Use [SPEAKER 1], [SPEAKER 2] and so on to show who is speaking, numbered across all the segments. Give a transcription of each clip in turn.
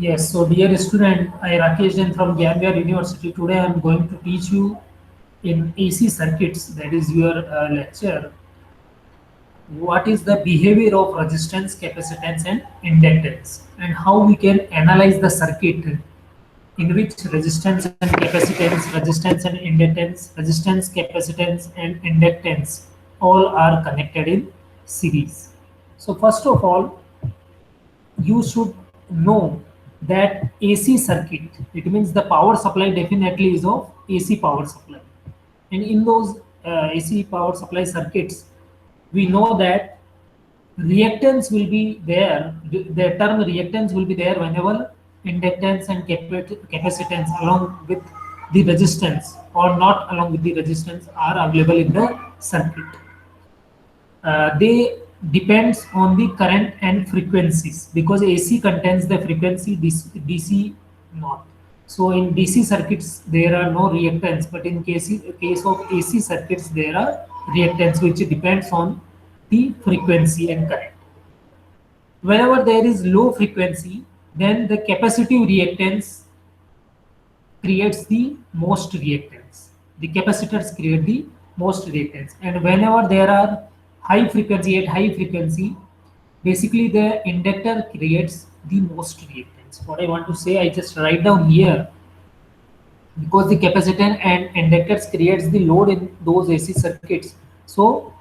[SPEAKER 1] Yes, so dear student, I Rakesh Jain from Gambia University. Today I am going to teach you in AC circuits, that is your lecture, what is the behavior of resistance, capacitance and inductance, and how we can analyze the circuit in which resistance and resistance, capacitance and inductance all are connected in series. So first of all, you should know that AC circuit, it means the power supply definitely is of AC power supply. And in those AC power supply circuits, we know that reactance will be there, the term reactance will be there whenever inductance and capacitance along with the resistance or not along with the resistance are available in the circuit. They depends on the current and frequencies because AC contains the frequency, DC not. So in DC circuits there are no reactants, but in case of AC circuits there are reactants which depends on the frequency and current. Whenever there is low frequency, then the capacitive reactance creates the most reactance. The capacitors create the most reactance. And whenever there are high frequency, basically the inductor creates the most reactance. What I want to say, I just write down here because the capacitor and inductors creates the load in those AC circuits. So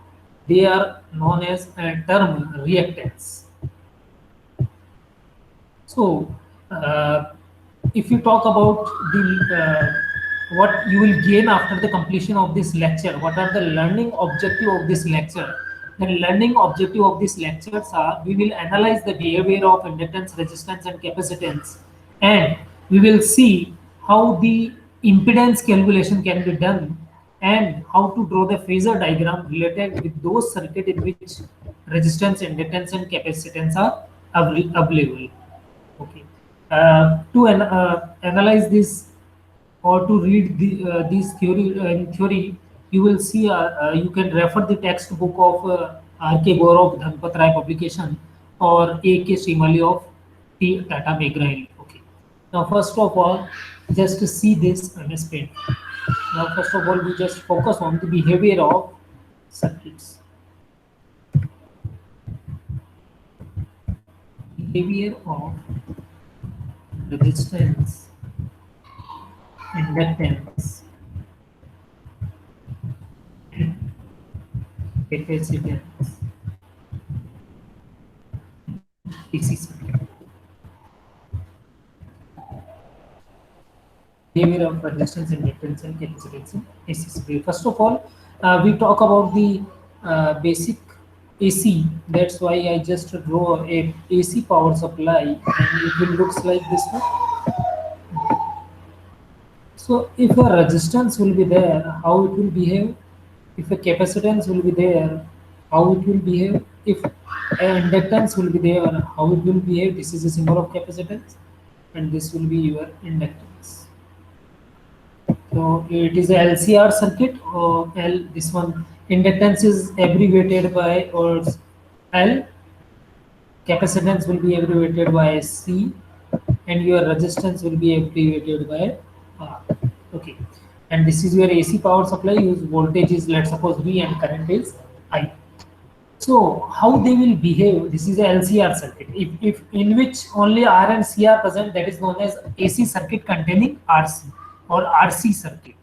[SPEAKER 1] they are known as a term reactance. So, if you talk about the what you will gain after the completion of this lecture, what are the learning objective of this lecture? The learning objective of these lectures are we will analyze the behavior of inductance, resistance, and capacitance, and we will see how the impedance calculation can be done and how to draw the phasor diagram related with those circuit in which resistance, inductance, and capacitance are available. Okay. Analyze this or to read these theory in theory, you will see you can refer the textbook of R.K. Gaurav Dhanpat Rai publication or A.K. Shimali of T. Tata McGraw. Okay. Now, first of all, just to see this MS Paint. Now, first of all, we just focus on the behavior of circuits. Behavior of resistance, inductance, capacitance, AC circuit. Behavior of resistance, inductance, and capacitance in AC circuit. First of all, we talk about the basic AC. That's why I just draw a AC power supply, and it will looks like this one. So, if a resistance will be there, how it will behave? If a capacitance will be there, how it will behave? If an inductance will be there, how it will behave? This is a symbol of capacitance, and this will be your inductance. So it is a LCR circuit or L. This one inductance is abbreviated by or L. Capacitance will be abbreviated by C, and your resistance will be abbreviated by R. Okay, and this is your AC power supply. Use voltage is, let's suppose V and current is I. So how they will behave? This is a LCR circuit. If in which only R and C are present, that is known as AC circuit containing RC or RC circuit.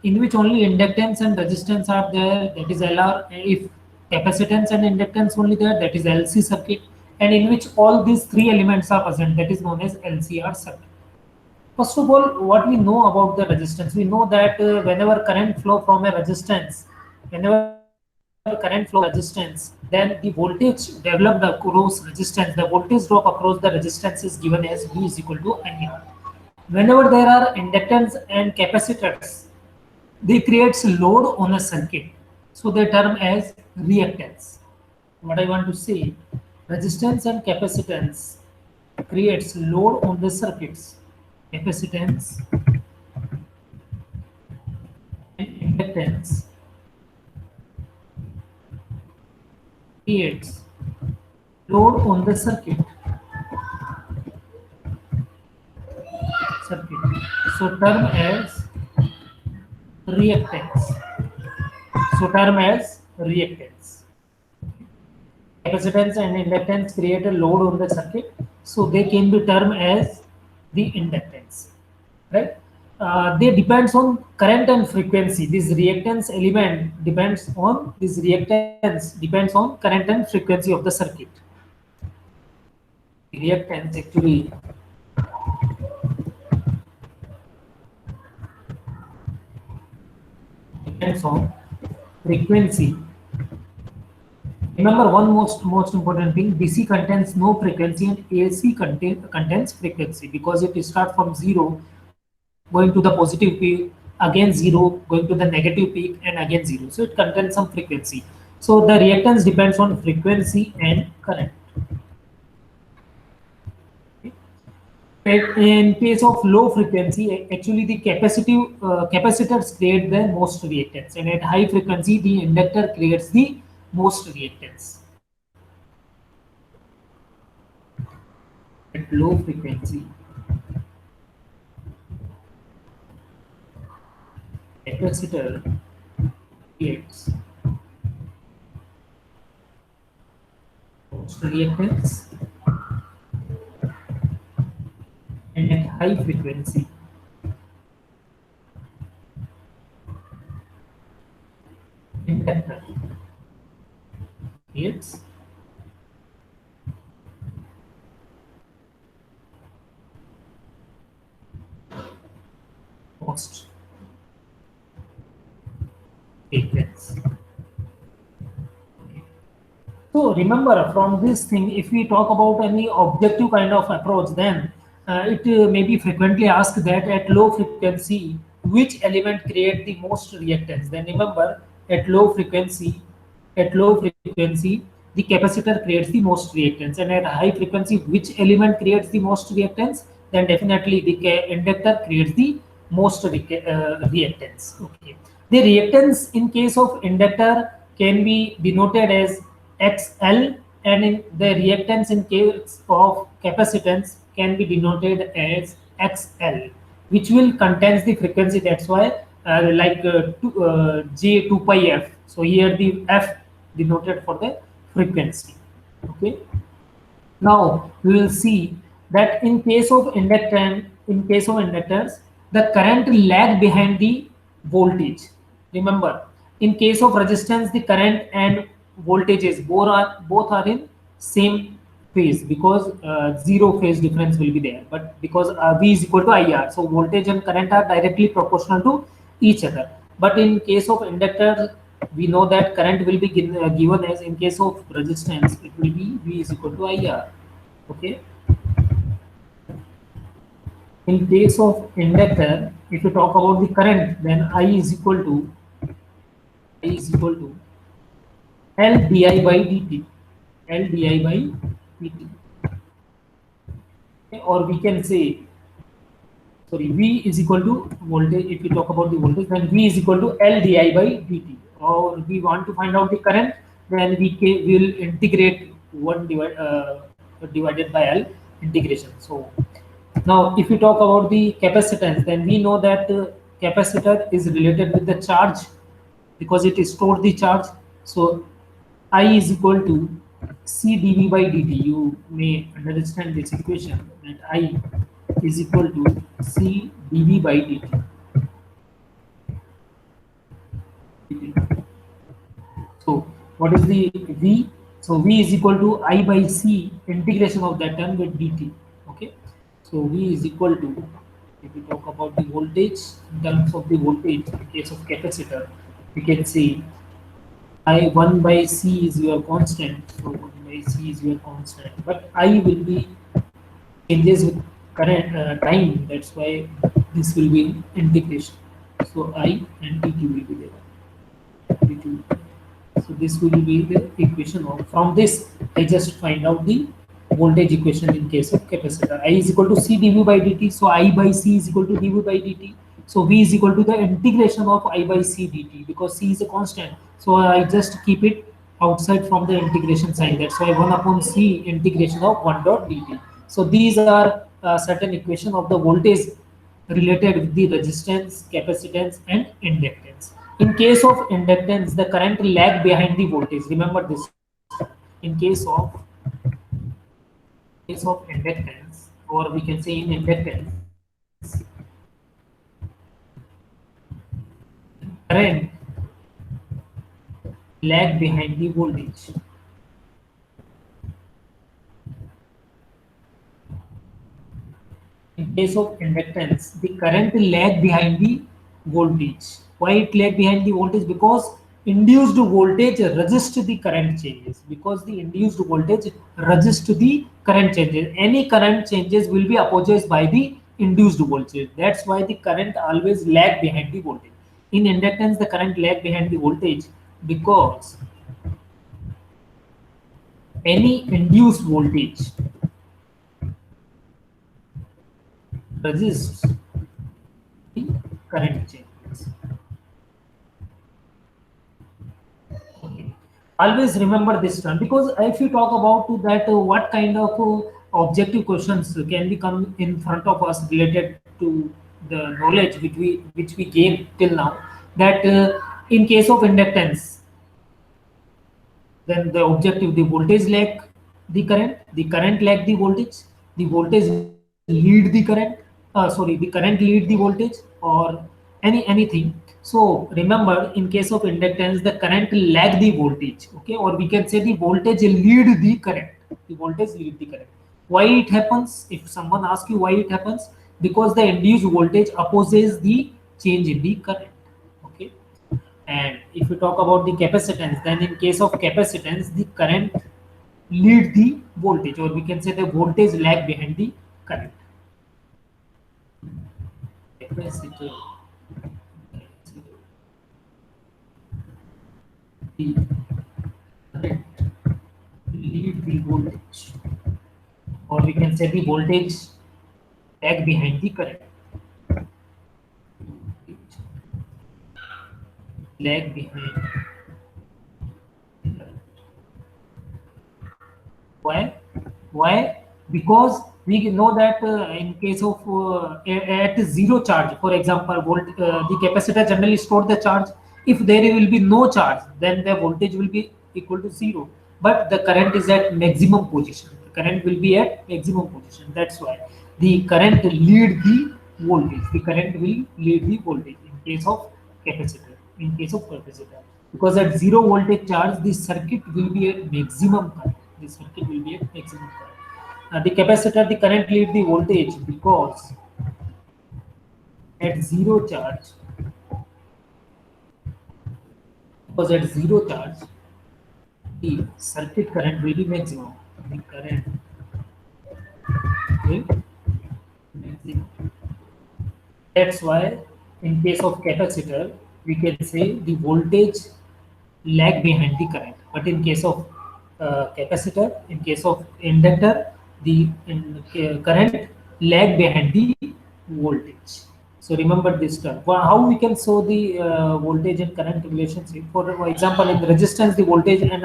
[SPEAKER 1] In which only inductance and resistance are there, that is LR. If capacitance and inductance only there, that is LC circuit. And in which all these three elements are present, that is known as LCR circuit. First of all, what we know about the resistance, we know that whenever current flow from a resistance, whenever current flow resistance, then the voltage developed across resistance, the voltage drop across the resistance is given as V is equal to IR. Whenever there are inductance and capacitors, they creates load on a circuit, so they term as reactance. What I want to say, resistance and capacitance creates load on the circuits. Capacitance and inductance creates load on the circuit. So term as reactance. So term as reactance. Capacitance and inductance create a load on the circuit, so they can be termed as the inductance, right? They depends on current and frequency. This reactance element depends on current and frequency of the circuit. Reactance actually depends on frequency. Remember one most important thing: DC contains no frequency and AC contains frequency, because it starts from zero, going to the positive peak, again zero, going to the negative peak, and again zero. So it contains some frequency. So the reactance depends on frequency and current. In case of low frequency, actually the capacitors create the most reactance, and at high frequency, the inductor creates the most reactance. At low frequency, capacitor creates most reactance, and at high frequency, inductor creates most reactance. So remember, from this thing, if we talk about any objective kind of approach, then it may be frequently asked that at low frequency, which element create the most reactance. Then remember, at low frequency, the capacitor creates the most reactance, and at high frequency, which element creates the most reactance? Then definitely the inductor creates the most reactance. Okay, the reactance in case of inductor can be denoted as XL, and in the reactance in case of capacitance can be denoted as XL, which will contains the frequency. That's why J 2 pi f. So here the f denoted for the frequency. Okay. Now we will see that in case of inductors, the current lag behind the voltage. Remember, in case of resistance, the current and voltages both are in same phase, because zero phase difference will be there. But because V is equal to IR, so voltage and current are directly proportional to each other. But in case of inductor, we know that current will be given as, in case of resistance, it will be V is equal to IR. Okay. In case of inductor, if you talk about the current, then I is equal to L di by dt. L di by dt. Okay. Or we can say, sorry, V is equal to voltage. If we talk about the voltage, then V is equal to L di by dt. Or we want to find out the current, then we will integrate divided by L integration. So now if we talk about the capacitance, then we know that capacitor is related with the charge, because it stored the charge. So I is equal to C dV by dt. You may understand this equation, that I is equal to C dV by dt. So what is the V? So V is equal to I by C integration of that term with dt. Okay. So V is equal to, if we talk about the voltage, in terms of the voltage, in case of capacitor, we can say I 1 by C is your constant. So 1 by C is your constant. But I will be changes with current time. That's why this will be integration. So I and dt will be there. dt. So this will be the equation of, from this I just find out the voltage equation in case of capacitor. I is equal to C dV by dt. So I by C is equal to dV by dt. So V is equal to the integration of I by C dt, because C is a constant. So I just keep it outside from the integration sign. That's why 1 upon C integration of 1 dot dt. So these are certain equation of the voltage related with the resistance, capacitance, and inductance. In case of inductance, the current lag behind the voltage. Remember this. In case of inductance, or we can say in inductance, current lag behind the voltage. In case of inductance, the current lag behind the voltage. Why it lag behind the voltage? Because induced voltage resists the current changes. Because the induced voltage resists the current changes. Any current changes will be opposed by the induced voltage. That's why the current always lag behind the voltage. In inductance, the current lag behind the voltage because any induced voltage resists the current changes. Okay. Always remember this term because if you talk about that, what kind of objective questions can be come in front of us related to the knowledge which we gain till now. That in case of inductance, then the objective, the voltage lag the current lag the voltage lead the current, sorry, the current lead the voltage, or anything. So remember, in case of inductance, the current lag the voltage, okay, or we can say the voltage lead the current. The voltage lead the current. Why it happens? If someone asks you why it happens, because the induced voltage opposes the change in the current. Okay. And if you talk about the capacitance, then in case of capacitance, the current lead the voltage, or we can say the voltage lag behind the current. Capacitor, the current lead the voltage, or we can say the voltage lag behind the current. Lag behind. Why? Why? Because we know that in case of at zero charge, for example, the capacitor generally store the charge. If there will be no charge, then the voltage will be equal to zero. But the current is at maximum position. The current will be at maximum position. That's why the current lead the voltage. The current will lead the voltage in case of capacitor. In case of capacitor, because at zero voltage charge, the circuit will be at maximum current. The circuit will be at maximum current. The capacitor, the current lead the voltage because at zero charge, the circuit current will be maximum. The current will maximum. That's why in case of capacitor, we can say the voltage lag behind the current. But in case of capacitor, in case of inductor, the current lag behind the voltage. So remember this term. How we can show the voltage and current relationship? For example, in resistance, the voltage and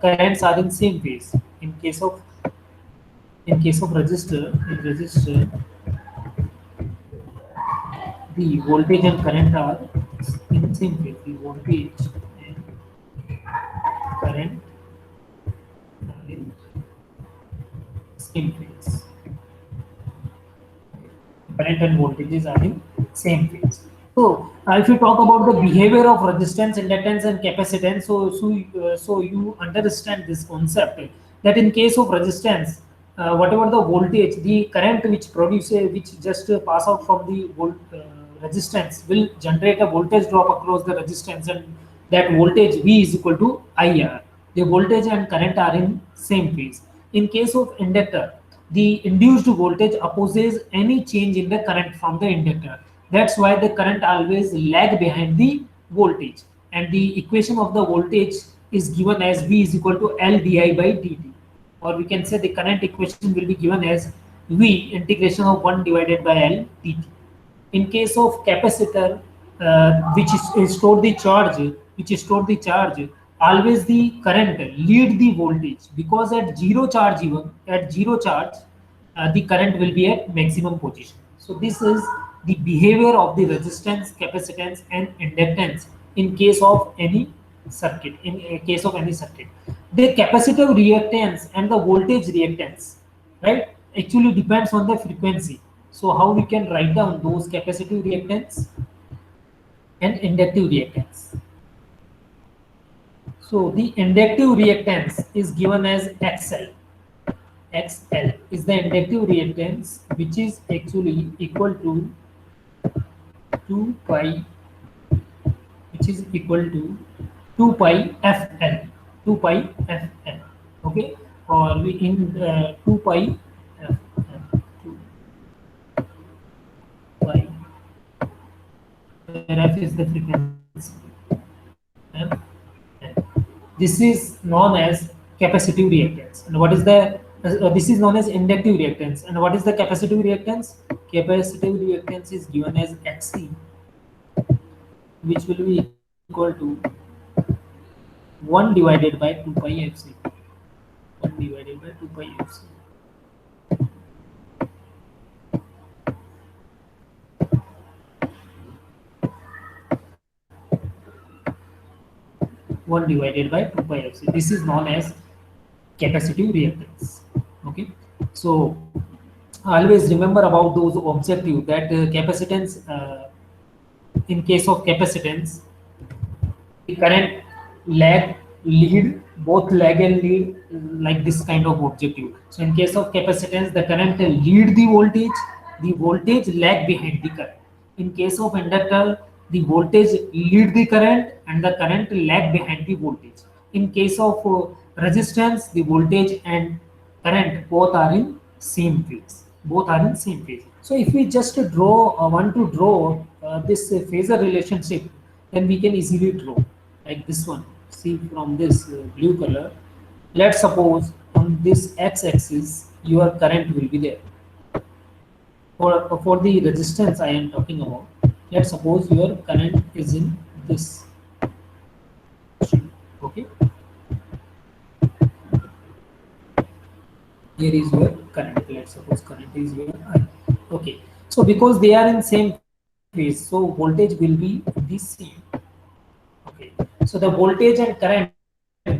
[SPEAKER 1] currents are in same phase. In case of resistor, the voltage and current are in same phase. The voltage and current are in same phase. Current and voltages are in same phase. So, if you talk about the behavior of resistance, inductance, and capacitance, so you understand this concept that in case of resistance, whatever the voltage, the current which just pass out from the resistance will generate a voltage drop across the resistance, and that voltage V is equal to IR. The voltage and current are in same phase. In case of inductor, the induced voltage opposes any change in the current from the inductor. That's why the current always lag behind the voltage. And the equation of the voltage is given as V is equal to L di by dt. Or we can say the current equation will be given as V integration of 1 divided by L dt. In case of capacitor, which store the charge, always the current lead the voltage, because at zero charge, the current will be at maximum position. So this is the behavior of the resistance, capacitance, and inductance in case of any circuit. In a case of any circuit, the capacitive reactance and the voltage reactance, right, actually depends on the frequency. So how we can write down those capacitive reactance and inductive reactance? So the inductive reactance is given as XL. XL is the inductive reactance, which is actually equal to 2 pi, which is equal to 2 pi FL, 2 pi FL, okay, or we in 2 pi FL, 2 pi, where F is the frequency, F, L. This is known as capacitive reactance. And what is the this is known as inductive reactance. And what is the capacitive reactance? Capacitive reactance is given as Xc, which will be equal to 1 divided by 2 pi Fc. 1 divided by 2 pi Fc. One divided by 2 pi Fc. This is known as capacitive reactance. Okay, so always remember about those objective that capacitance. In case of capacitance, the current, lag, lead, both lag and lead, like this kind of objective. So in case of capacitance, the current lead the voltage lag behind the current. In case of inductor, the voltage lead the current and the current lag behind the voltage. In case of resistance, the voltage and current both are in same phase. Both are in same phase. So if we just draw, want to draw this phasor relationship, then we can easily draw like this one. See, from this blue color, let's suppose on this x-axis your current will be there. For the resistance I am talking about, let's suppose your current is in this. Okay, here is your current. Let's suppose current is your I. Okay, so because they are in same phase, so voltage will be the same. Okay, so the voltage and current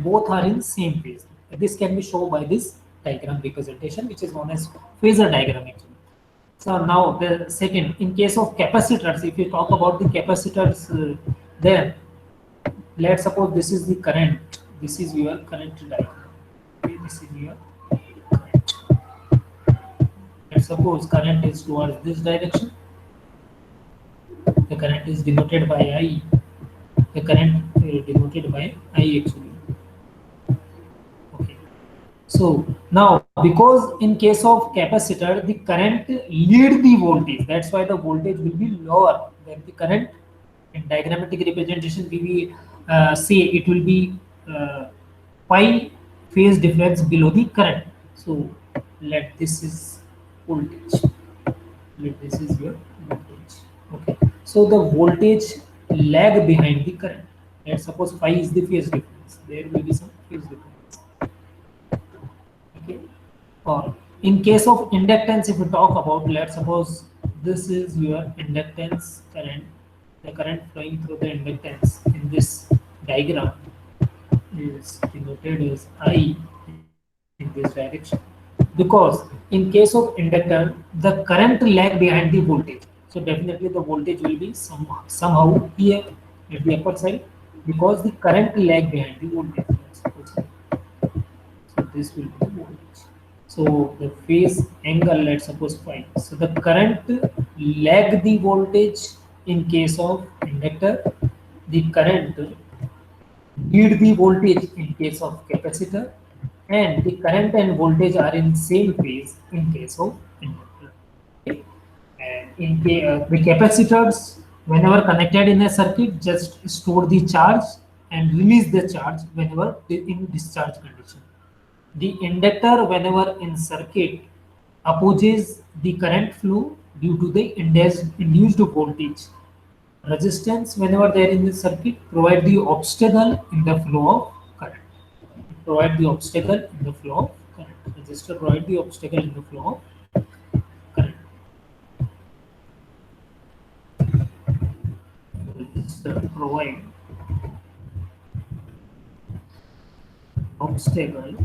[SPEAKER 1] both are in same phase. This can be shown by this diagram representation, which is known as phasor diagram actually. So now the second, in case of capacitors, if you talk about the capacitors, then let's suppose this is the current, this is your current diagram. Okay, this is your current. Let's suppose current is towards this direction. The current is denoted by I. The current denoted by I actually. Okay. So now, because in case of capacitor, the current lead the voltage. That's why the voltage will be lower than the current. In diagrammatic representation, we will say it will be pi phase difference below the current. So let this is voltage. Let this is your voltage. Okay. So the voltage lag behind the current. Let's suppose phi is the phase difference. There will be some phase difference. Okay. Or in case of inductance, if we talk about, let's suppose this is your inductance current. The current flowing through the inductance in this diagram is denoted as I in this direction. Because in case of inductor, the current lag behind the voltage. So definitely the voltage will be somehow here at the upper side, because the current lag behind the voltage. So this will be the voltage. So the phase angle, let's suppose phi. So the current lag the voltage in case of inductor, the current lead the voltage in case of capacitor, and the current and voltage are in same phase in case of inductor. Okay. And in the capacitors, whenever connected in a circuit, just store the charge and release the charge whenever in discharge condition. The inductor, whenever in circuit, opposes the current flow due to the induced voltage. Resistance, whenever they are in the circuit, provide the obstacle in the flow of current. Provide the obstacle in the flow of current. Resistor provide the obstacle in the flow of current. provide obstacle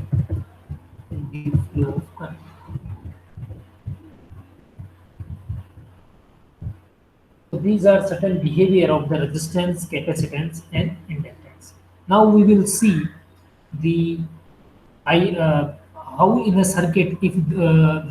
[SPEAKER 1] in the flow of current. So these are certain behavior of the resistance, capacitance, and inductance. Now we will see the I how in a circuit if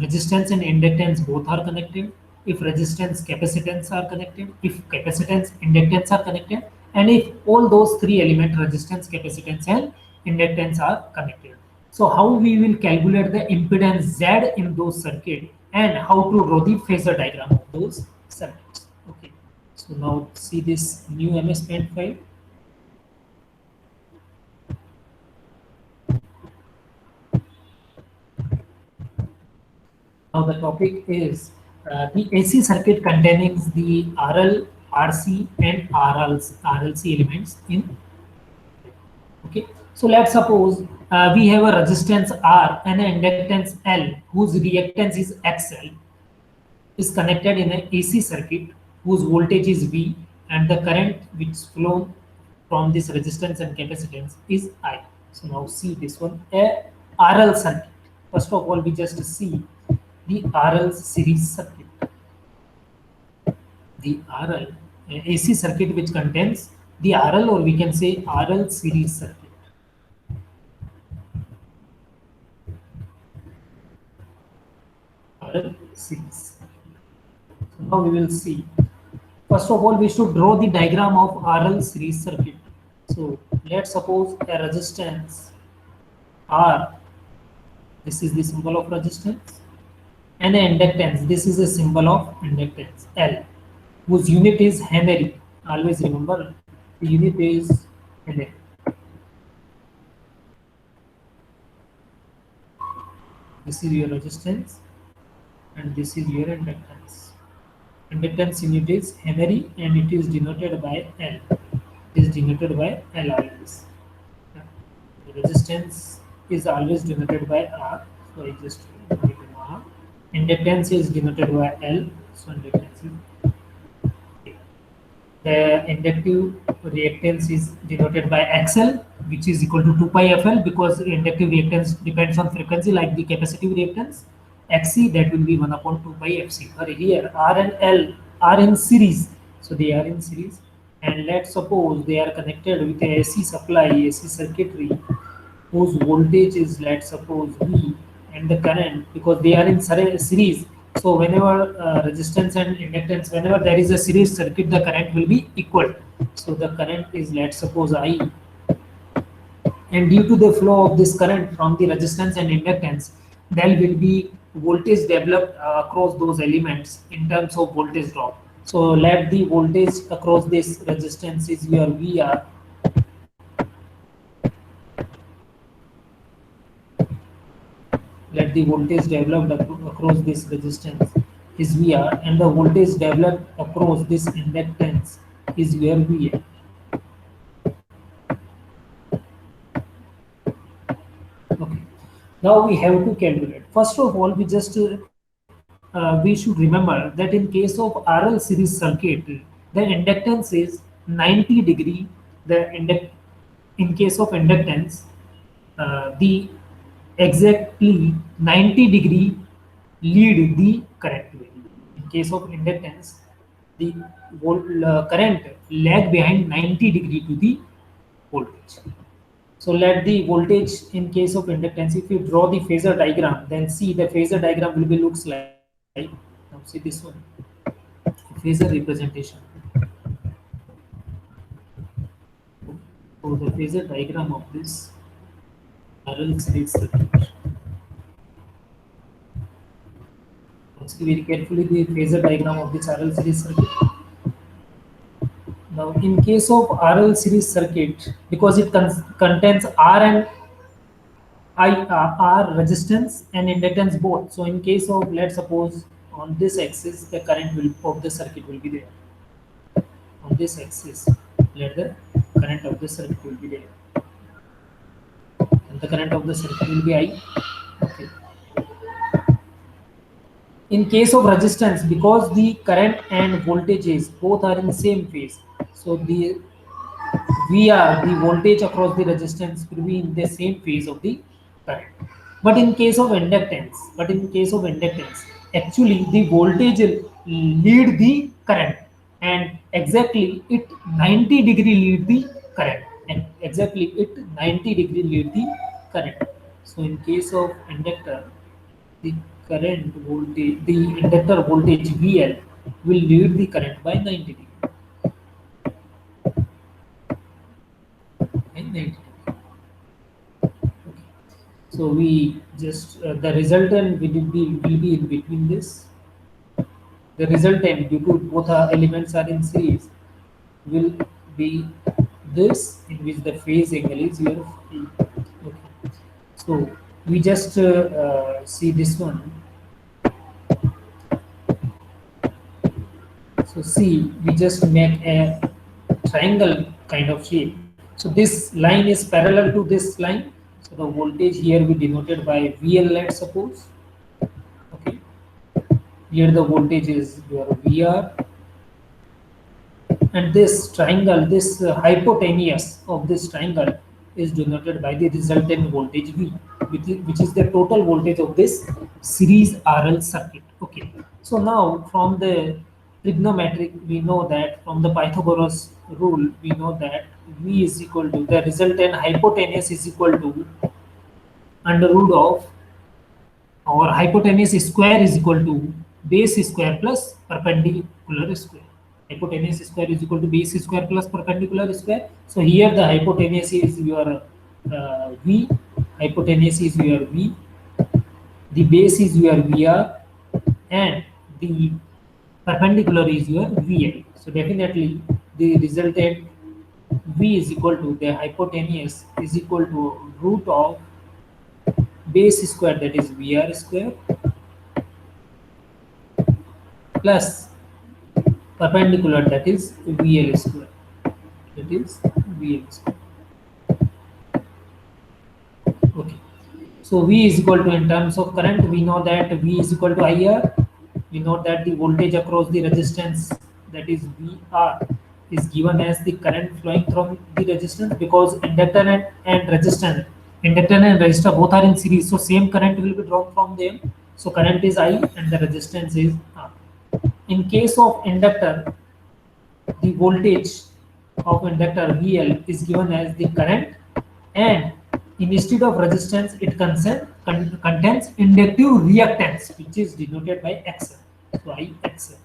[SPEAKER 1] resistance and inductance both are connected, if resistance capacitance are connected, if capacitance inductance are connected, and if all those three elements resistance, capacitance, and inductance are connected. So how we will calculate the impedance Z in those circuit and how to draw the phasor diagram of those circuits. Okay. So now see this new MS Paint file. Now the topic is the AC circuit containing the RL, RC, and RLC elements in. Okay, so let's suppose we have a resistance R and an inductance L whose reactance is XL is connected in an AC circuit whose voltage is V and the current which flows from this resistance and capacitance is I. So now see this one, a RL circuit. First of all, we just see the RL series circuit. The RL AC circuit which contains the RL, or we can say RL series circuit. RL series. So now we will see. First of all, we should draw the diagram of RL series circuit. So let's suppose a resistance R. This is the symbol of resistance, and an inductance. This is a symbol of inductance L, whose unit is Henry. Always remember the unit is Henry. This is your resistance and this is your inductance. Inductance unit is Henry and it is denoted by L. It is denoted by L always. The resistance is always denoted by R. So I just write it R. Inductance is denoted by L. So inductance is the inductive reactance is denoted by XL, which is equal to 2 pi FL, because inductive reactance depends on frequency like the capacitive reactance. XC, that will be 1 upon 2 pi FC. But here R and L are in series, so they are in series. And let's suppose they are connected with a AC supply, AC circuitry, whose voltage is, let's suppose, V, and the current, because they are in series. So whenever resistance and inductance, whenever there is a series circuit, the current will be equal. So the current is, let's suppose, I, and due to the flow of this current from the resistance and inductance, there will be voltage developed across those elements in terms of voltage drop. So let the voltage across this resistance is your VR. Let the voltage developed across this resistance is VR, and the voltage developed across this inductance is your VA. Okay. Now we have to calculate. First of all, we should remember that in case of RL series circuit, the inductance is 90 degree. In case of inductance, the exactly 90 degree lead the current value. In case of inductance, the current lag behind 90 degree to the voltage. So let the voltage in case of inductance, if you draw the phasor diagram, then see the phasor diagram will be looks like, now see this one, phasor representation. So the phasor diagram of this RL series circuit. See very carefully the phasor diagram of this RL series circuit. Now in case of RL series circuit, because it contains R and R resistance and inductance both. So in case of, let's suppose, on this axis the current of the circuit will be there. On this axis, let the current of the circuit will be there. And the current of the circuit will be I. Okay. In case of resistance, because the current and voltages both are in the same phase, So the VR, the voltage across the resistance will be in the same phase of the current. But in case of inductance, actually the voltage will lead the current, and exactly it 90-degree lead the current, and exactly it 90-degree lead the current. So in case of inductor, the current voltage, the inductor voltage VL will lead the current by 90 degree. And 90 degree. So we just the resultant will be in between this. The resultant, due to both our elements are in series, will be this, in which the phase angle is your phi. Okay. So we just see this one. So see, we just make a triangle kind of shape. So this line is parallel to this line. So the voltage here we denoted by VL, let's suppose. Okay. Here the voltage is your VR, and this triangle, this hypotenuse of this triangle is denoted by the resultant voltage V, which is the total voltage of this series RL circuit. Okay. So now from the trigonometric, we know that from the Pythagoras rule, we know that V is equal to the resultant hypotenuse is equal to under root of, or hypotenuse square is equal to base square plus perpendicular square. Hypotenuse square is equal to base square plus perpendicular square. So here the hypotenuse is your V, hypotenuse is your V, the base is your VR, and the perpendicular is your VL. So definitely the resultant V is equal to the hypotenuse is equal to root of base square, that is VR square, plus perpendicular, that is VL square, that is VL square. Okay. So V is equal to, in terms of current, we know that V is equal to IR. We know that the voltage across the resistance, that is VR, is given as the current flowing from the resistance, because inductor and resistor both are in series, so same current will be drawn from them. So current is I and the resistance is R. In case of inductor, the voltage of inductor VL is given as the current, and instead of resistance it contains inductive reactance, which is denoted by XL. So IXL,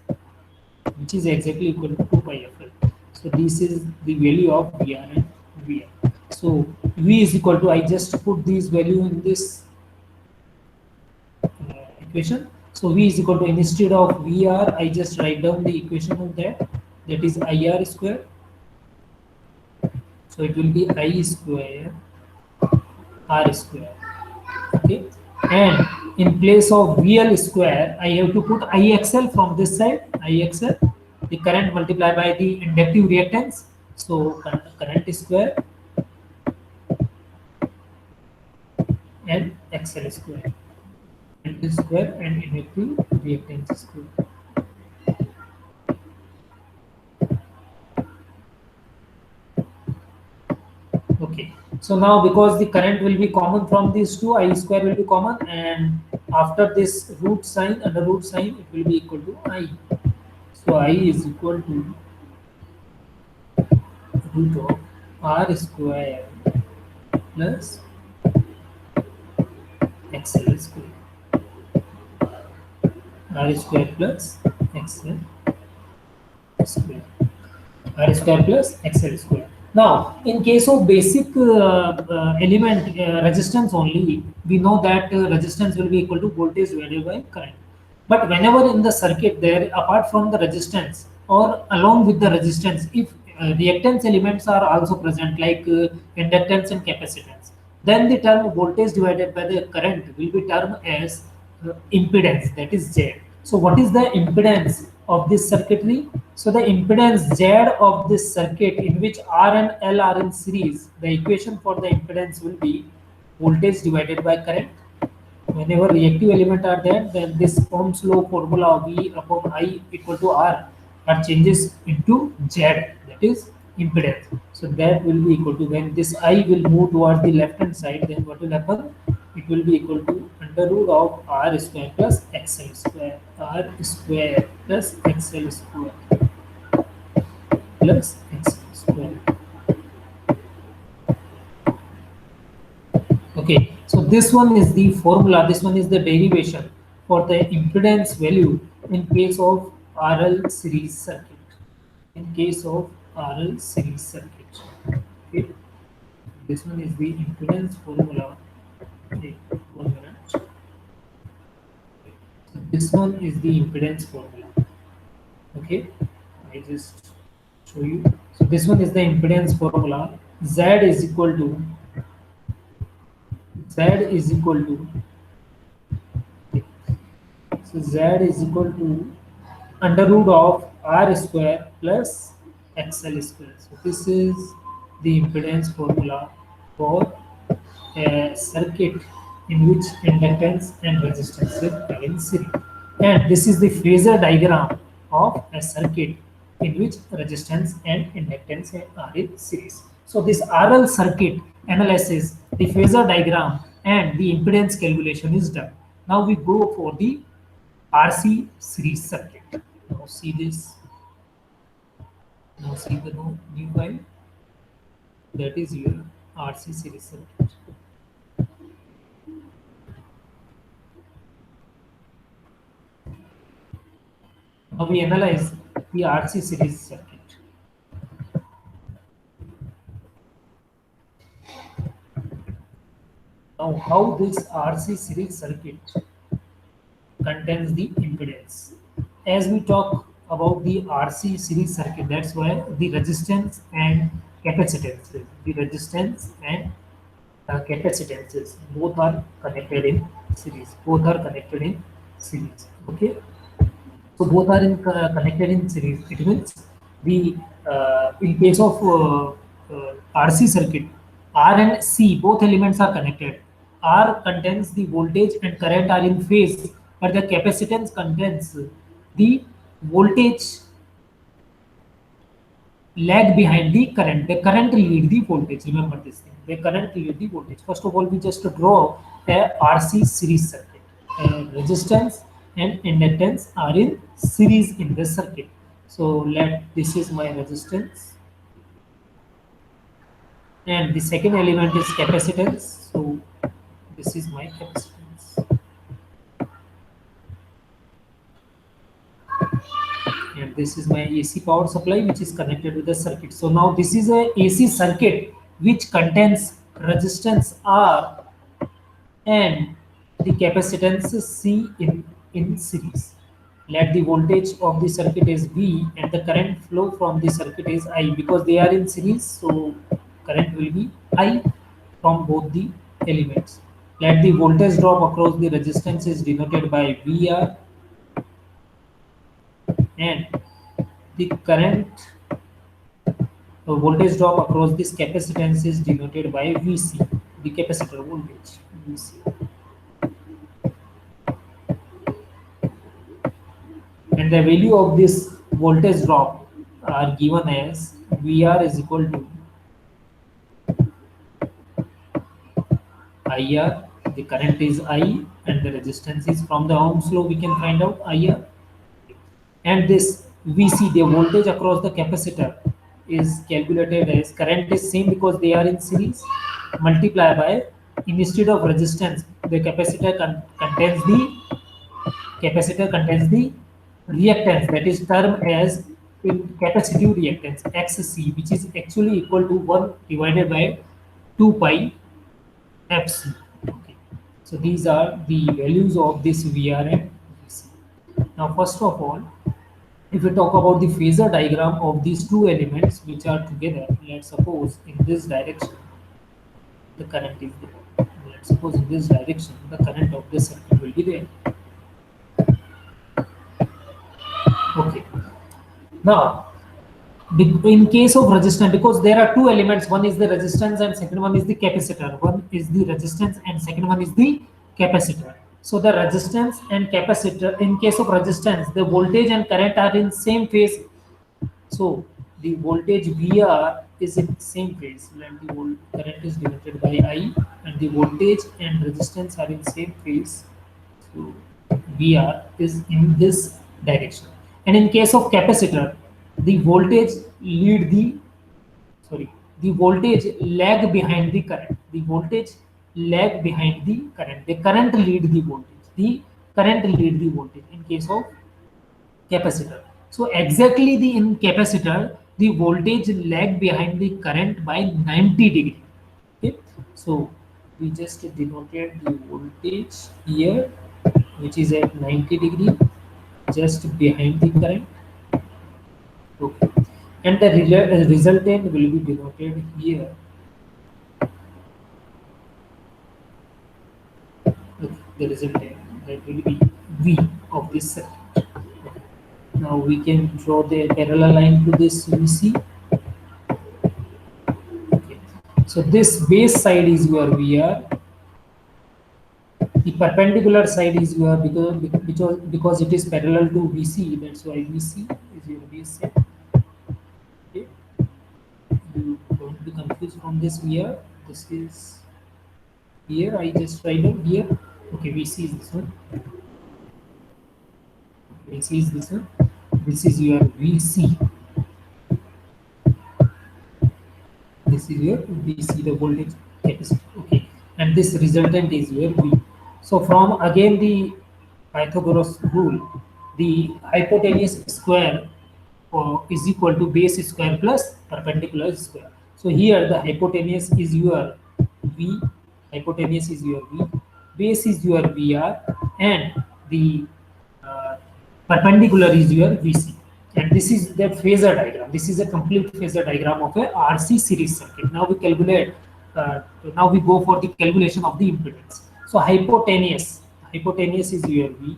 [SPEAKER 1] which is exactly equal to 2 pi FL. So this is the value of VR and VL. So V is equal to, I just put this value in this equation. So V is equal to, instead of VR, I just write down the equation of that, that is IR square. So it will be I square R square. Okay. And in place of VL square, I have to put IXL from this side, IXL, the current multiplied by the inductive reactance. So current square and XL square. Current square and inductive reactance square. Okay. So now, because the current will be common from these two, I square will be common, and after this root sign, under root sign, it will be equal to I. So I is equal to root of R square plus XL square. R square plus XL square. R square plus XL square. Now, in case of basic element resistance only, we know that resistance will be equal to voltage divided by current. But whenever in the circuit there, apart from the resistance or along with the resistance, if reactance elements are also present, like inductance and capacitance, then the term voltage divided by the current will be termed as impedance, that is Z. So what is the impedance of this circuitry? So the impedance Z of this circuit, in which R and L are in series, the equation for the impedance will be voltage divided by current. Whenever reactive element are there, then this Ohm's law formula V upon I equal to R are changes into Z, that is impedance. So that will be equal to, when this I will move towards the left hand side, then what will happen? It will be equal to under root of R square plus XL square, R square plus XL square plus XL square. Okay, so this one is the formula, this one is the derivation for the impedance value in case of RL series circuit. In case of RL series circuit. Okay, this one is the impedance formula. Okay, 1 minute. So this one is the impedance formula. Okay, I just show you. So this one is the impedance formula. Z is equal to Z is equal to, so Z is equal to under root of R square plus XL square. So this is the impedance formula for a circuit in which inductance and resistance are in series. And this is the phasor diagram of a circuit in which resistance and inductance are in series. So this RL circuit analysis, the phasor diagram and the impedance calculation is done. Now we go for the RC series circuit. Now see this. Now see the new file. That is your RC series circuit. Now we analyze the RC series circuit. Now how this RC series circuit contains the impedance. As we talk about the RC series circuit, that's why the resistance and capacitances, capacitances both are connected in series. Both are connected in series. Okay. So both are connected in series. It means the in case of RC circuit, R and C both elements are connected. R contains the voltage and current are in phase, but the capacitance contains the voltage lag behind the current. The current lead the voltage. Remember this thing. The current lead the voltage. First of all, we just draw a RC series circuit. Resistance and inductance are in series in the circuit. So let this is my resistance, and the second element is capacitance. So this is my capacitance, and this is my AC power supply which is connected with the circuit. So now this is a AC circuit which contains resistance R and the capacitance C in series. Let the voltage of the circuit is V and the current flow from the circuit is I, because they are in series, so current will be I from both the elements. Let the voltage drop across the resistance is denoted by VR, and the current voltage drop across this capacitance is denoted by VC, the capacitor voltage VC. And the value of this voltage drop are given as VR is equal to IR, the current is I and the resistance is, from the Ohm's law we can find out IR, and this VC, the voltage across the capacitor, is calculated as current is same because they are in series, multiply by, instead of resistance the capacitor contains the reactance, that is termed as in capacitive reactance XC, which is actually equal to 1 divided by 2 pi FC. Okay. So these are the values of this VR and VC. Now first of all, if we talk about the phasor diagram of these two elements which are together, let's suppose in this direction the current is there. Let's suppose in this direction the current of this circuit will be there. Okay. Now, in case of resistance, because there are two elements, one is the resistance and second one is the capacitor. One is the resistance and second one is the capacitor. So the resistance and capacitor, in case of resistance, the voltage and current are in same phase So the voltage VR is in same phase when the current is denoted by I and the voltage and resistance are in same phase. So VR is in this direction. And in case of capacitor, the voltage lead the sorry the voltage lag behind the current. The voltage lag behind the current. The current lead the voltage. The current lead the voltage in case of capacitor. So exactly the in capacitor, the voltage lag behind the current by 90 degree. Okay. So we just denoted the voltage here, which is at 90 degree, just behind the current. Okay. And the resultant will be denoted here. Okay. The resultant that will be V of this circuit. Now we can draw the parallel line to this VC. Okay. So this base side is your VR. The perpendicular side is your because it is parallel to VC. That's why VC is your base side. Okay. You don't be confused from this VR. This is here. I just write it here. Okay. VC is this one. VC is this one. This is your VC. This is your VC, the voltage capacity. Okay, and this resultant is your V. So from again the Pythagoras rule, the hypotenuse square is equal to base square plus perpendicular square. So here the hypotenuse is your V, hypotenuse is your V, base is your VR, and the uh, perpendicular is your VC. And this is the phasor diagram. This is a complete phasor diagram of a RC series circuit. Now we calculate. Now we go for the calculation of the impedance. So hypotenuse is your V.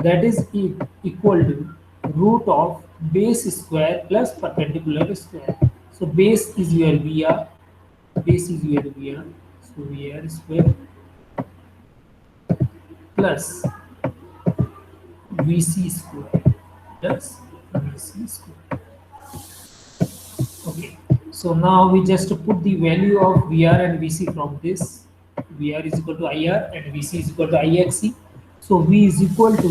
[SPEAKER 1] That is equal to root of base square plus perpendicular square. So base is your VR. Base is your VR. So VR square plus VC square plus VC square. Okay. So now we just put the value of VR and VC from this. VR is equal to IR and VC is equal to IXC. So V is equal to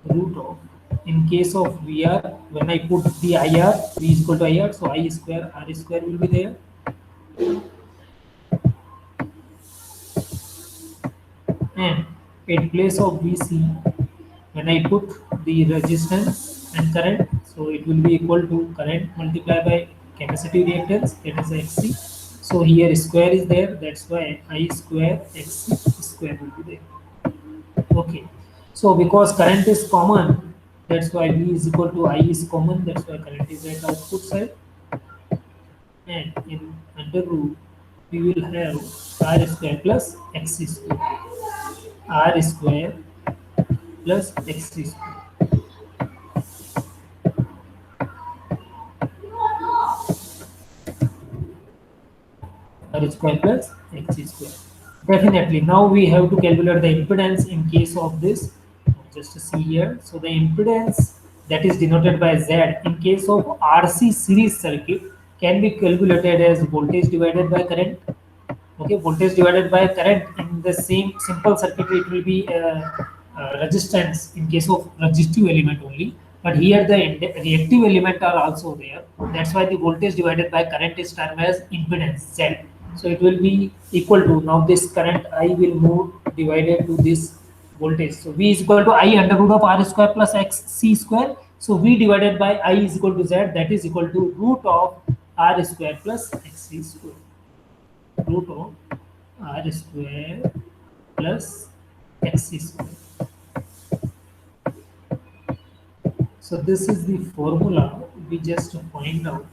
[SPEAKER 1] root of, in case of VR, when I put the IR, V is equal to IR, so I square R square will be there. And in place of VC, when I put the resistance and current, so it will be equal to current multiplied by capacitive reactance, that is XC. So here square is there, that's why I square XC square will be there. Okay. So because current is common, that's why V is equal to I is common, that's why current is at output side. And in under root, we will have R square plus XC square. R square plus XC square. R square plus XC square. Definitely. Now we have to calculate the impedance in case of this. Just to see here. So the impedance that is denoted by Z in case of RC series circuit can be calculated as voltage divided by current. Okay, voltage divided by current in the same simple circuit, it will be resistance in case of resistive element only. But here the reactive element are also there. That's why the voltage divided by current is termed as impedance Z. So it will be equal to, now this current I will move divided to this voltage. So V is equal to I under root of R square plus X C square. So V divided by I is equal to Z, that is equal to root of R square plus X C square. Root of R square plus X square. So this is the formula we just find out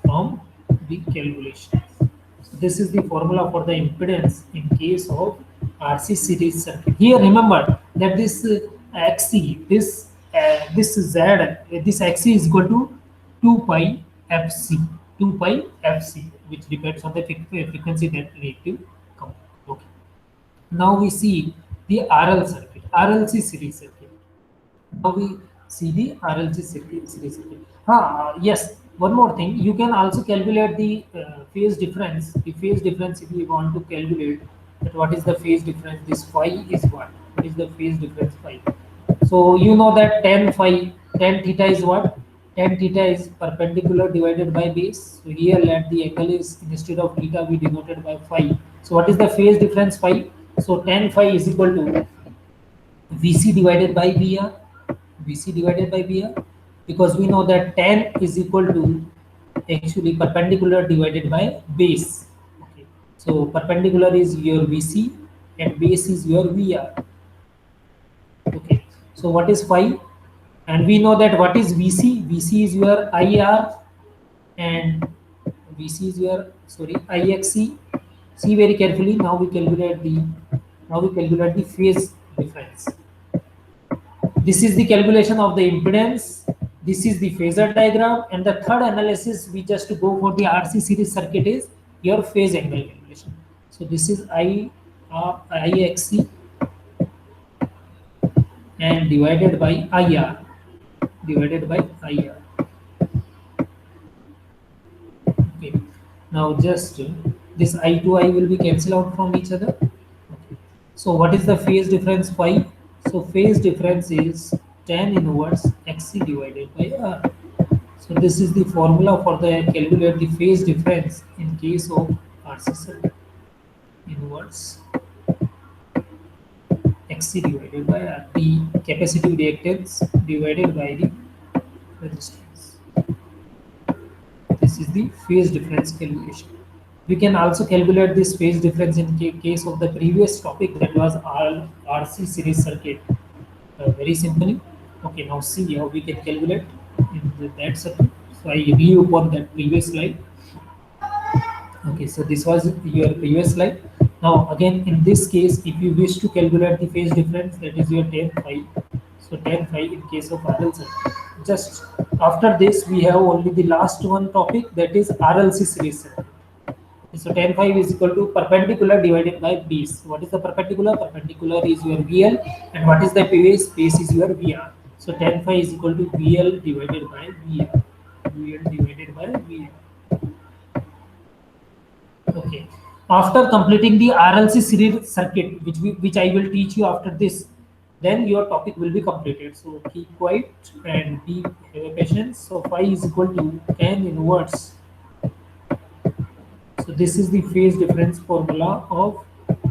[SPEAKER 1] from the calculation. So this is the formula for the impedance in case of RC series circuit. Here remember that this XC, this Z, this XC is equal to 2 pi FC, 2 pi FC, which depends on the frequency that reactive component. Okay. Now we see the RL circuit, RLC series circuit. we see the RLC series circuit. Yes, one more thing. You can also calculate the phase difference. The phase difference, if you want to calculate that what is the phase difference, this phi is what? What is the phase difference phi? So you know that tan theta is what? Tan theta is perpendicular divided by base. So here let the angle is instead of theta we denoted by phi. So what is the phase difference phi? So tan phi is equal to VC divided by VR, VC divided by VR, because we know that tan is equal to actually perpendicular divided by base. Okay, so perpendicular is your VC and base is your VR. Okay, so what is phi? And we know that what is VC? VC is your IR and VC is your IXC. See very carefully. Now we calculate the phase difference. This is the calculation of the impedance. This is the phasor diagram, and the third analysis we just go for the RC series circuit is your phase angle calculation. So this is IXC and divided by IR. Okay. Now just this I to I will be cancelled out from each other. Okay. So what is the phase difference phi? So phase difference is tan inverse XC divided by R. So this is the formula for the calculate the phase difference in case of RC circuit. Inverse XC divided by R, the capacitive reactance divided by the resistance. This is the phase difference calculation. We can also calculate this phase difference in case of the previous topic, that was RC series circuit, very simply. Okay, now see how we can calculate in that circuit. So I review upon that previous slide. Okay, so this was your previous slide. Now again, in this case, if you wish to calculate the phase difference, that is your tan phi. So tan phi in case of RL circuit. Just after this, we have only the last one topic, that is RLC series circuit. So tan phi is equal to perpendicular divided by base. What is the perpendicular? Perpendicular is your VL, and what is the base? Base is your VR. So tan phi is equal to VL divided by VR. VL divided by VR. Okay. After completing the RLC series circuit, which I will teach you after this, then your topic will be completed. So keep quiet and have a patience. So phi is equal to tan inverse. So this is the phase difference formula of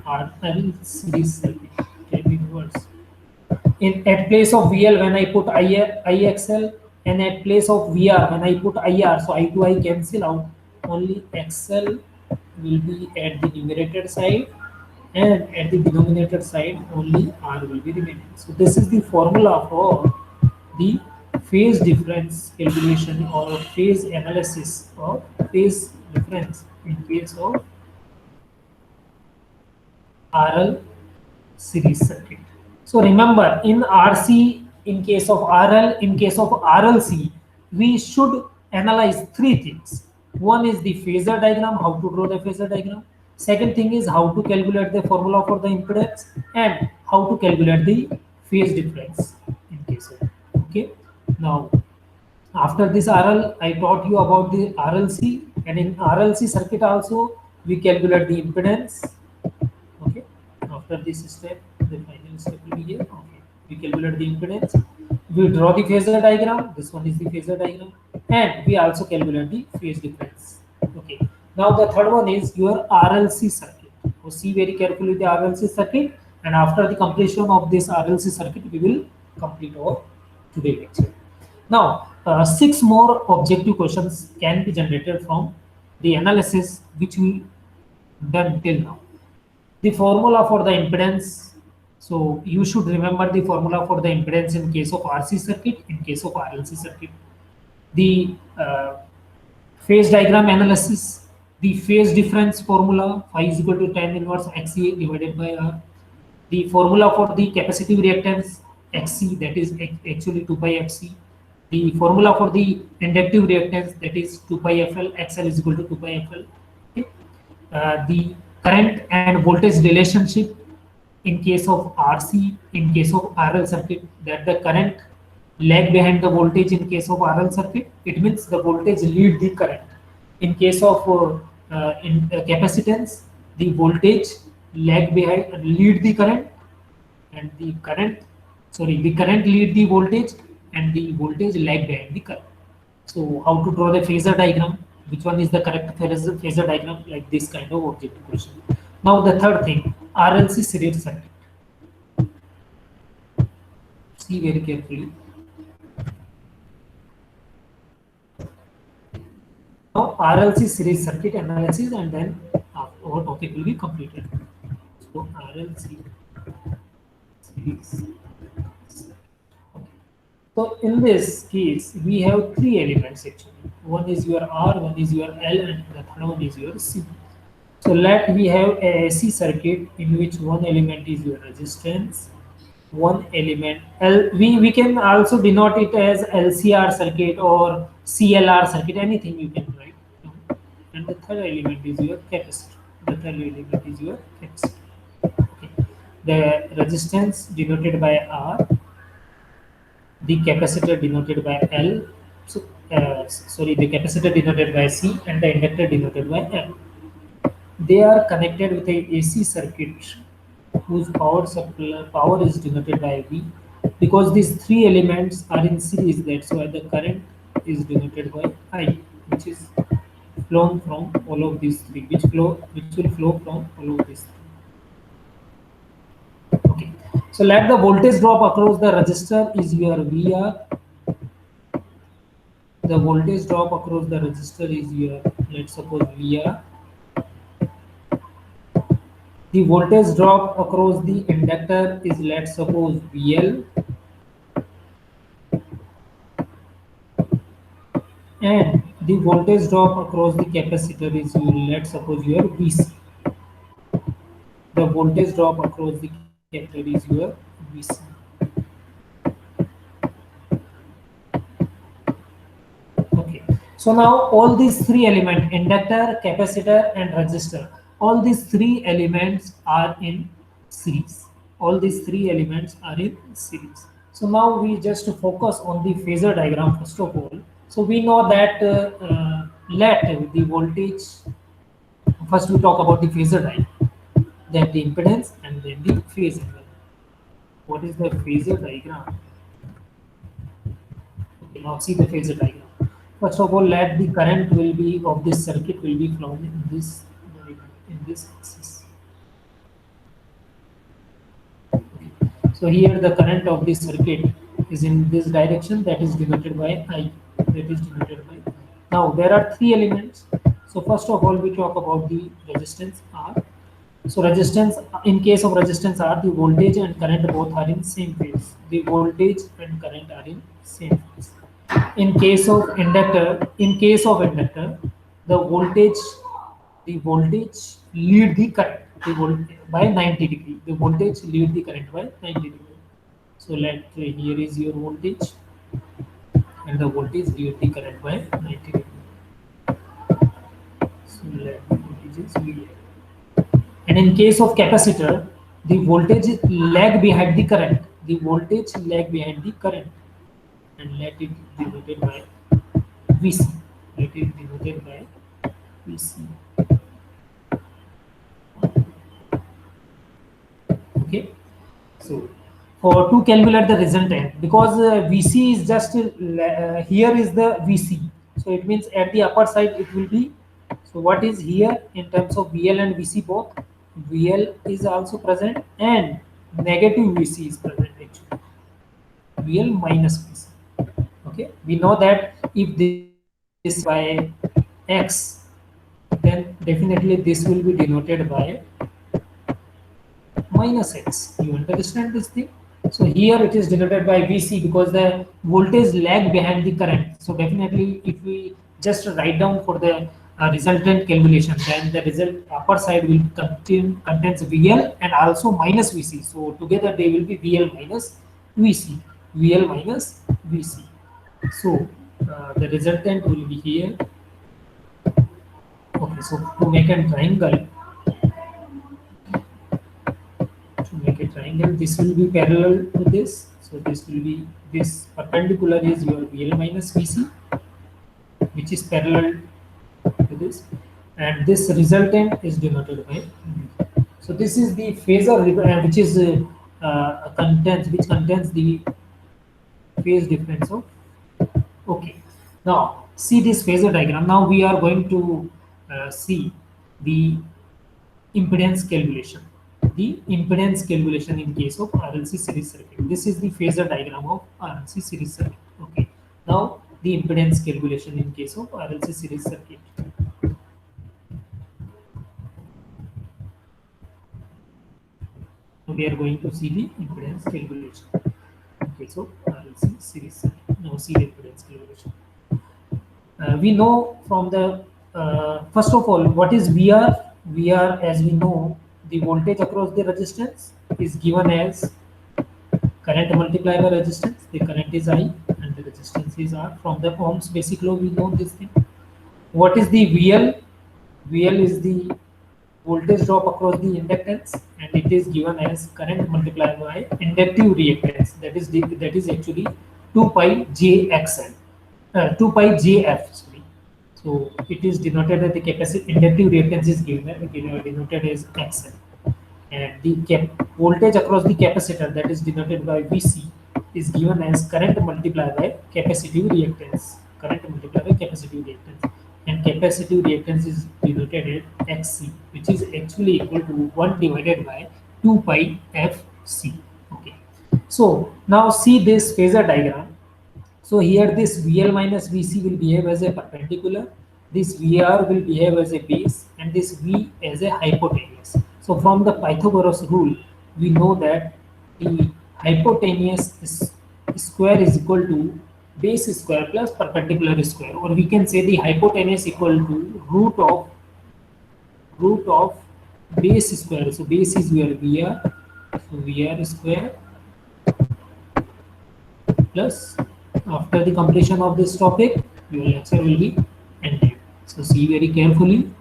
[SPEAKER 1] RL series circuit. Tan inverse. At place of VL when I put IXL, and at place of VR when I put IR, so I to I cancel out. Only XL will be at the numerator side, and at the denominator side only R will be remaining. So this is the formula for the phase difference calculation or phase analysis of phase difference in case of RL series circuit. So remember, in RC, in case of RL, in case of RLC, we should analyze three things. One is the phasor diagram, how to draw the phasor diagram. Second thing is how to calculate the formula for the impedance, and how to calculate the phase difference in case of. Okay. Now, after this RL, I taught you about the RLC, and in RLC circuit also we calculate the impedance. Okay. After this step, the final step will be here. Okay. We calculate the impedance. We draw the phasor diagram. This one is the phasor diagram, and we also calculate the phase difference. Okay. Now the third one is your RLC circuit. So see very carefully the RLC circuit, and after the completion of this RLC circuit, we will complete our today lecture. Now, 6 more objective questions can be generated from the analysis which we done till now. The formula for the impedance. So you should remember the formula for the impedance in case of RC circuit, in case of RLC circuit. The phase diagram analysis, the phase difference formula, phi is equal to tan inverse XC divided by R. The formula for the capacitive reactance XC, that is actually 2 pi FC. The formula for the inductive reactance, that is 2 pi FL, XL is equal to 2 pi FL. Okay. The current and voltage relationship in case of RC, in case of RL circuit, that the current lag behind the voltage in case of RL circuit. It means the voltage lead the current. In case of capacitance, the voltage lag behind lead the current, and the current lead the voltage, and the voltage lag behind the current. So how to draw the phasor diagram? Which one is the correct phasor diagram? Like this kind of objective question. Now the third thing, RLC series circuit. See very carefully. Now RLC series circuit analysis, and then our topic will be completed. So RLC series. Okay. So in this case, we have three elements actually. One is your R, one is your L, and the third one is your C. So let we have a AC circuit in which one element is your resistance, one element we can also denote it as LCR circuit or CLR circuit, anything you can write down. And the third element is your capacitor. The third element is your capacitor. Okay. The resistance denoted by R, the capacitor denoted by L, so sorry, the capacitor denoted by C, and the inductor denoted by L. They are connected with a AC circuit whose power is denoted by V. Because these three elements are in series, that's why the current is denoted by I, which is flown from all of these three, which will flow from all of these three. Okay. So let the voltage drop across the resistor is your VR. The voltage drop across the resistor is your, let's suppose, VR. The voltage drop across the inductor is, let's suppose, VL, and the voltage drop across the capacitor is, let's suppose, your VC. The voltage drop across the capacitor is your VC. Okay. So now all these three elements, inductor, capacitor, and resistor, all these three elements are in series. All these three elements are in series. So now we just focus on the phasor diagram first of all. So we know that let the voltage, first we talk about the phasor diagram, then the impedance, and then the phase angle. What is the phasor diagram? Okay, now see the phasor diagram. First of all, let the current will be of this circuit will be flowing in this axis. Okay. So here the current of this circuit is in this direction, that is denoted by I. That is denoted by. Now there are three elements. So first of all, we talk about the resistance R. So resistance, in case of resistance R, the voltage and current both are in same phase. The voltage and current are in same phase. In case of inductor, the voltage lead the current by 90 degree. The voltage lead the current by 90 degree. So let here is your voltage, and the voltage lead the current by 90 degree. So let the voltage is VA. And in case of capacitor, the voltage lag behind the current. The voltage lag behind the current, and let it denoted by VC. Let it denoted by VC. Okay. So for to calculate the resultant, because VC is just here is the VC. So it means at the upper side it will be. So what is here in terms of VL and VC both? VL is also present and negative VC is present actually. VL minus VC. Okay, we know that if this by X, then definitely this will be denoted by minus X. You understand this thing? So here it is denoted by VC because the voltage lag behind the current. So definitely if we just write down for the resultant calculation, then the result upper side will contains VL and also minus VC. So together they will be VL minus VC. VL minus VC. So the resultant will be here. Okay, so to make a triangle, this will be parallel to this. So So this will be, this perpendicular is your VL minus VC, which is parallel to this, and this resultant is denoted by V. So this is the phasor, which is contains, which contains the phase difference of. Okay, now see this phasor diagram. Now we are going to see the impedance calculation. The impedance calculation in case of RLC series circuit. This is the phasor diagram of RLC series circuit. Okay, now the impedance calculation in case of RLC series circuit. We are going to see the impedance calculation. Okay, so RLC series circuit. Now see the impedance calculation. We know from the first of all, what is VR? VR, as we know, the voltage across the resistance is given as current multiplied by resistance. The current is I and the resistance is R. From the Ohm's basic law, we know this thing. What is the VL? VL is the voltage drop across the inductance, and it is given as current multiplied by inductive reactance. That is actually 2 pi JXL, 2 pi JF. Sorry. So it is denoted as the capacity. Inductive reactance is denoted as XL, and the voltage across the capacitor, that is denoted by VC, is given as current multiplied by capacitive reactance. Current multiplied by capacitive reactance, and capacitive reactance is denoted as XC, which is actually equal to 1 divided by 2 pi FC. Okay. So now see this phasor diagram. So here this VL minus VC will behave as a perpendicular, this VR will behave as a base, and this V as a hypotenuse. So from the Pythagoras rule, we know that the hypotenuse square is equal to base square plus perpendicular square, or we can say the hypotenuse equal to root of base square. So base is your VR, so VR square plus, after the completion of this topic, your lecture will be ended. So see very carefully.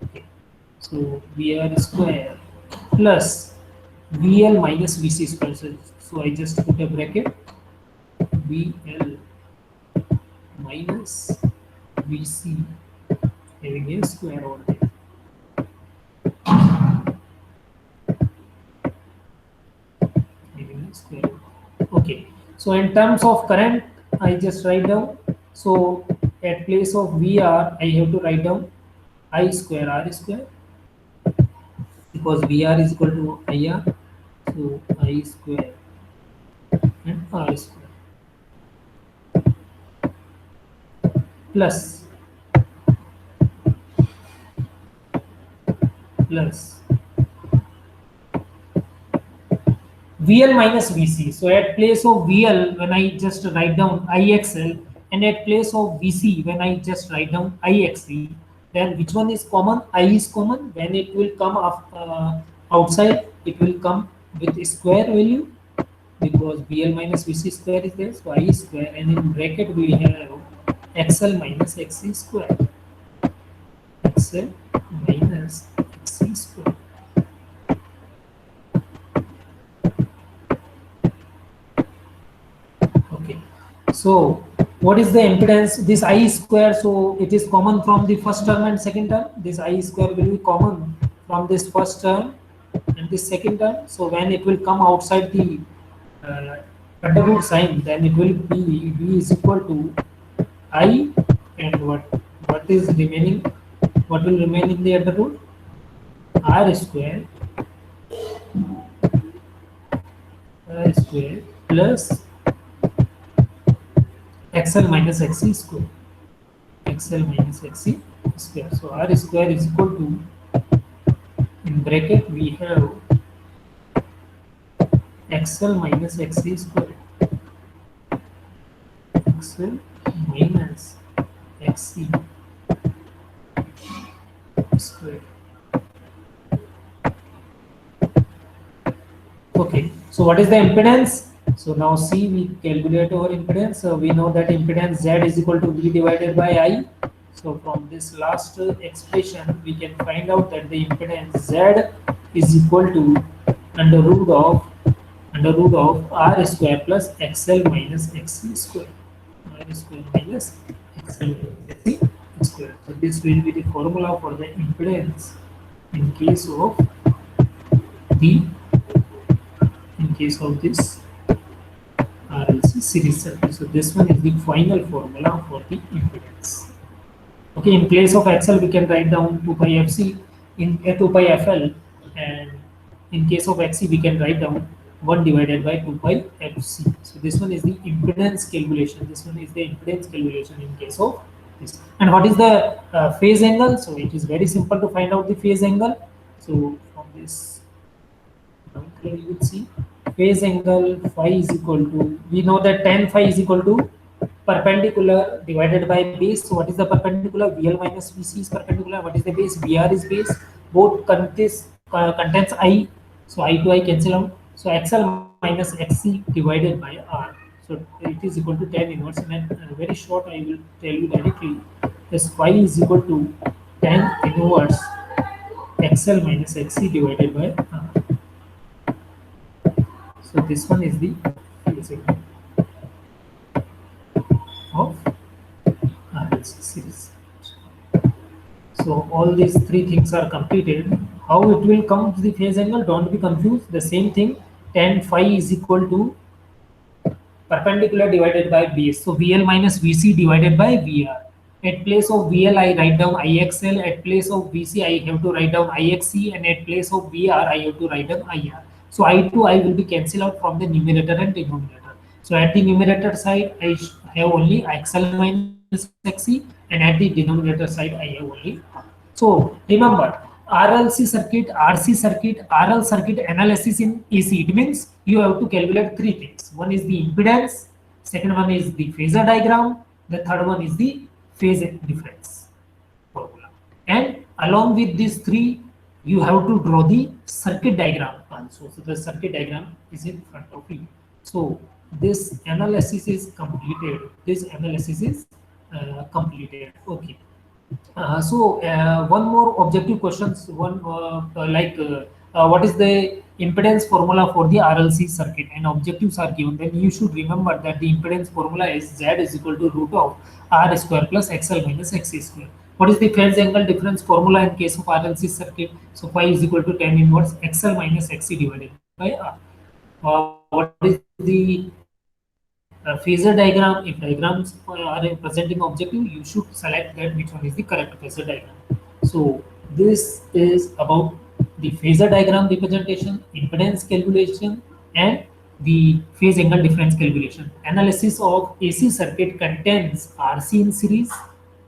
[SPEAKER 1] Okay. So VR square plus VL minus VC square. So I just put a bracket, VL minus VC having a square over there. Having a square. Okay. So in terms of current, I just write down. So at place of VR, I have to write down I square R square, because VR is equal to IR. So I square and R square plus VL minus VC. So at place of VL, when I just write down IXL, and at place of VC, when I just write down IXC, then which one is common? I is common. When it will come outside, it will come with a square value, because VL minus VC square is there. So I square, and in bracket we have XL minus XC square. XL minus XC square. Okay. So what is the impedance? This I square, so it is common from the first term and second term. This I square will be common from this first term and this second term. So when it will come outside the under root sign, then it will be V is equal to I, and what is remaining? What will remain in the under root? R square plus XL minus XC square. XL minus XC square. So R square is equal to, in bracket we have XL minus XC square. XL minus XC square. Okay. So what is the impedance? So now see, we calculate our impedance. So we know that impedance Z is equal to V divided by I. So from this last expression, we can find out that the impedance Z is equal to under root under root of r square plus xl minus xc square. R square minus xl minus xc square. So this will be the formula for the impedance in case of the this RLC series circuit. So this one is the final formula for the impedance. Okay, in place of XL we can write down 2 pi FC in 2 pi FL, and in case of XC we can write down 1 divided by 2 pi FC. So this one is the impedance calculation. This one is the impedance calculation in case of this. And what is the phase angle? So it is very simple to find out the phase angle. So from this you will see phase angle phi is equal to, we know that tan phi is equal to perpendicular divided by base. So what is the perpendicular? VL minus VC is perpendicular. What is the base? VR is base. Both contains I. So I to I cancel out. So XL minus XC divided by R. So it is equal to tan inverse. And very short, I will tell you directly. This phi is equal to tan inverse XL minus XC divided by R. So this one is the phase angle of RLC series. So all these three things are completed. How it will come to the phase angle? Don't be confused. The same thing. Tan phi is equal to perpendicular divided by base. So VL minus VC divided by VR. At place of VL, I write down IXL. At place of VC, I have to write down IXC. And at place of VR, I have to write down IR. So I to I will be cancelled out from the numerator and denominator. So at the numerator side, I have only XL minus XC, and at the denominator side, I have only R. So remember, RLC circuit, RC circuit, RL circuit analysis in AC. It means you have to calculate three things. One is the impedance, second one is the phasor diagram, the third one is the phase difference formula. And along with these three, you have to draw the circuit diagram also. So the circuit diagram is in front of you. So this analysis is completed. This analysis is completed. Okay. One more objective questions. What is the impedance formula for the RLC circuit? And objectives are given. Then you should remember that the impedance formula is Z is equal to root of R square plus XL minus XC square. What is the phase angle difference formula in case of RLC circuit? So phi is equal to tan inverse XL minus XC divided by R. What is the phasor diagram? If diagrams are present in objective, you should select that which one is the correct phasor diagram. So this is about the phasor diagram representation, impedance calculation, and the phase angle difference calculation. Analysis of AC circuit contains RC in series,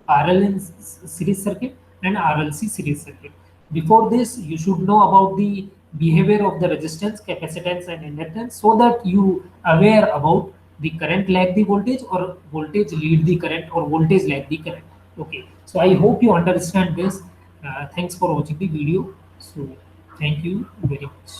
[SPEAKER 1] RL in series circuit, and RLC series circuit. Before this, you should know about the behavior of the resistance, capacitance, and inductance, so that you aware about the current lag the voltage, or voltage lead the current, or voltage lag the current. Okay, so I hope you understand this. Thanks for watching the video. So thank you very much.